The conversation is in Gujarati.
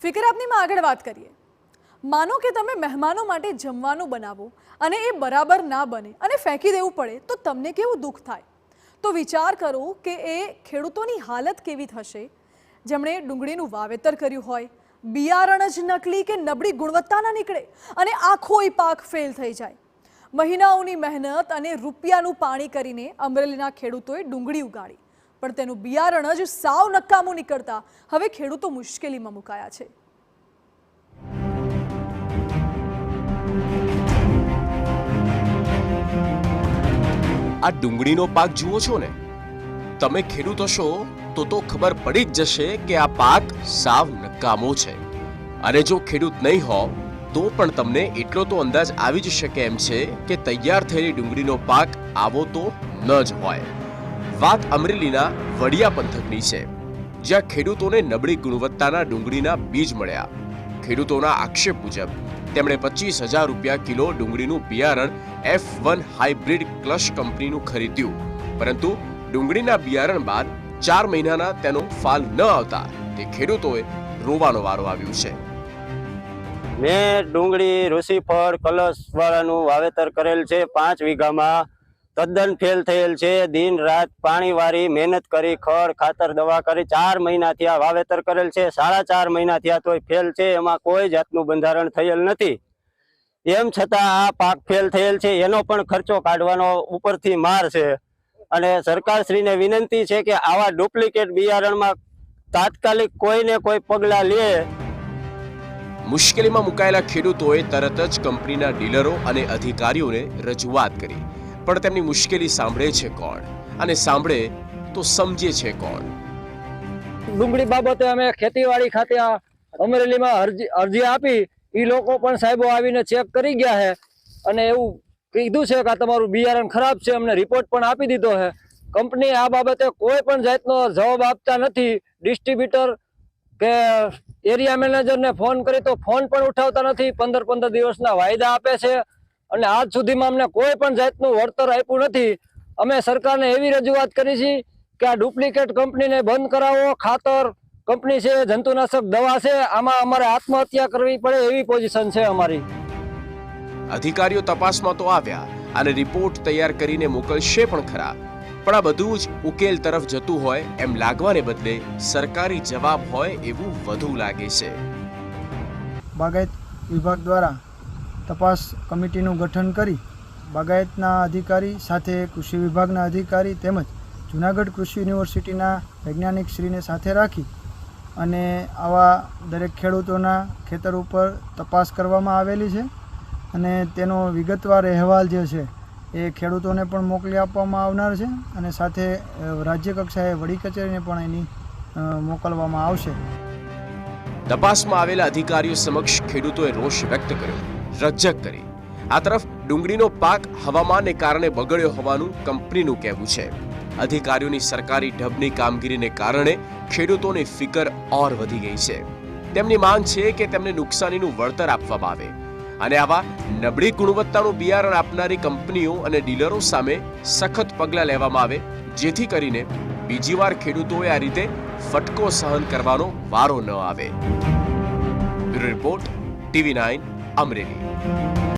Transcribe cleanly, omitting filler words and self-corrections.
ફિકર આપનીમાં આગળ વાત કરીએ. માનો કે તમે મહેમાનો માટે જમવાનું બનાવો અને એ બરાબર ના બને અને ફેંકી દેવું પડે તો તમને કેવું દુઃખ થાય. તો વિચાર કરો કે એ ખેડૂતોની હાલત કેવી થશે જેમણે ડુંગળીનું વાવેતર કર્યું હોય, બિયારણ જ નકલી કે નબળી ગુણવત્તાના નીકળે અને આખો એ પાક ફેલ થઈ જાય. મહિનાઓની મહેનત અને રૂપિયાનું પાણી કરીને અમરેલીના ખેડૂતોએ ડુંગળી ઉગાડી, પણ તેનું બિયારણ જ સાવ નકામું નીકળતા હવે ખેડૂતો મુશ્કેલીમાં મુકાયા છે. આ ડુંગળીનો પાક જુઓ છો ને, તમે ખેડૂત હશો તો ખબર પડી જ જશે કે આ પાક સાવ નકામો છે. અને જો ખેડૂત નહીં હો તો પણ તમને એટલો તો અંદાજ આવી જ શકે એમ છે કે તૈયાર થયેલી ડુંગળીનો પાક આવો તો ન જ હોય. વાત અમરેલીના વડિયા પંથકની છે, જ્યાં ખેડૂતોને નબળી ગુણવત્તાના ડુંગળીના બીજ મળ્યા. ખેડૂતોના આક્ષેપ મુજબ તેમણે 25,000 રૂપિયા કિલો ડુંગળીનું બિયારણ F1 હાઇબ્રિડ ક્લશ કંપનીનું ખરીદ્યું, પરંતુ ડુંગળીના બિયારણ બાદ 4 મહિનાના તેનો ફાલ ન આવતા તે ખેડૂતોએ રોવાનો વારો આવ્યો છે. મેં ડુંગળી ઋષિફળ કલશ વાળાનું વાવેતર કરેલ છે. 5 વીઘામાં તદ્દન ફેલ થયેલ છે. દિન રાત પાણી વારી મહેનત કરી, ખડ ખાતર દવા કરી 4 મહિનાથી આ વાવેતર કરેલ છે. 4.5 મહિનાથી આ તોય ફેલ છે. એમાં કોઈ જાતનું બંધારણ થયેલ નથી. એમ છતાં આ પાક ફેલ થયેલ છે. એનો પણ ખર્ચો કાઢવાનો ઉપરથી માર છે. અને સરકારશ્રીને વિનંતી છે કે આવા ડુપ્લિકેટ બિયારણમાં તાત્કાલિક કોઈને કોઈ પગલાં લે. મુશ્કેલીમાં મુકાયેલા ખેડૂતોએ તરત જ કંપનીના ડીલરો અને અધિકારીઓને રજૂઆત કરી, પણ તેમની મુશ્કેલી સાંભળે છે કોણ અને સાંભળે તો સમજે છે કોણ? ડુંગળી બાબતે અમે ખેતીવાડી ખાતે અમરેલીમાં અરજી આપી. એ લોકો પણ સાહેબો આવીને ચેક કરી ગયા છે અને એવું કીધું છે કે આ તમારું બિયારણ ખરાબ છે. અમને રિપોર્ટ પણ આપી દીધો છે. કંપની આ બાબતે કોઈ પણ જાતનો જવાબ આપતા નથી. ડિસ્ટ્રીબ્યુટર કે એરિયા મેનેજરને ફોન કરી તો ફોન પણ ઉઠાવતા નથી. 15 દિવસના વાયદા આપે છે અને આજ સુધીમાં અમને કોઈ પણ જાતનું વળતર આપ્યું નથી. અમે સરકારને એવી રજૂઆત કરી છે કે આ ડુપ્લિકેટ કંપનીને બંધ કરાવો. ખાતર કંપની છે, જંતુનાશક દવા છે, આમાં અમારે આત્મહત્યા કરવી પડે એવી પોઝિશન છે અમારી. અધિકારીઓ તપાસમાં તો આવ્યા અને રિપોર્ટ તૈયાર કરીને મોકલશે પણ ખરા, પણ આ બધું જ ઉકેલ તરફ જતું હોય એમ લાગવાને બદલે સરકારી જવાબ હોય એવું વધુ લાગે છે. બાગાયત વિભાગ દ્વારા તપાસ કમિટીનું ગઠન કરી બાગાયતના અધિકારી સાથે કૃષિ વિભાગના અધિકારી તેમજ જૂનાગઢ કૃષિ યુનિવર્સિટીના વૈજ્ઞાનિક શ્રીને સાથે રાખી અને આવા દરેક ખેડૂતોના ખેતર ઉપર તપાસ કરવામાં આવેલી છે અને તેનો વિગતવાર અહેવાલ જે છે એ ખેડૂતોને પણ મોકલી આપવામાં આવનાર છે અને સાથે રાજ્ય કક્ષાએ વડી કચેરીને પણ એની મોકલવામાં આવશે. તપાસમાં આવેલા અધિકારીઓ સમક્ષ ખેડૂતોએ રોષ વ્યક્ત કર્યો, રજૂઆત કરી. આ તરફ ડુંગળીનો પાક હવામાનને કારણે બગડ્યો હોવાનું કંપનીનું કહેવું છે. અધિકારીઓની સરકારી ઢબની કામગીરીને કારણે ખેડૂતોની ફિકર ઓર વધી ગઈ છે. તેમની માંગ છે કે તેમને નુકસાનીનું વળતર આપવામાં આવે અને આવા નબળી ગુણવત્તાનું બિયારણ આપનારી કંપનીઓ અને ડીલરો સામે સખત પગલાં લેવામાં આવે, જેથી કરીને બીજી વાર ખેડૂતોએ આ રીતે ફટકો સહન કરવાનો વારો ન આવે. Bureau report, TV9 Amreli.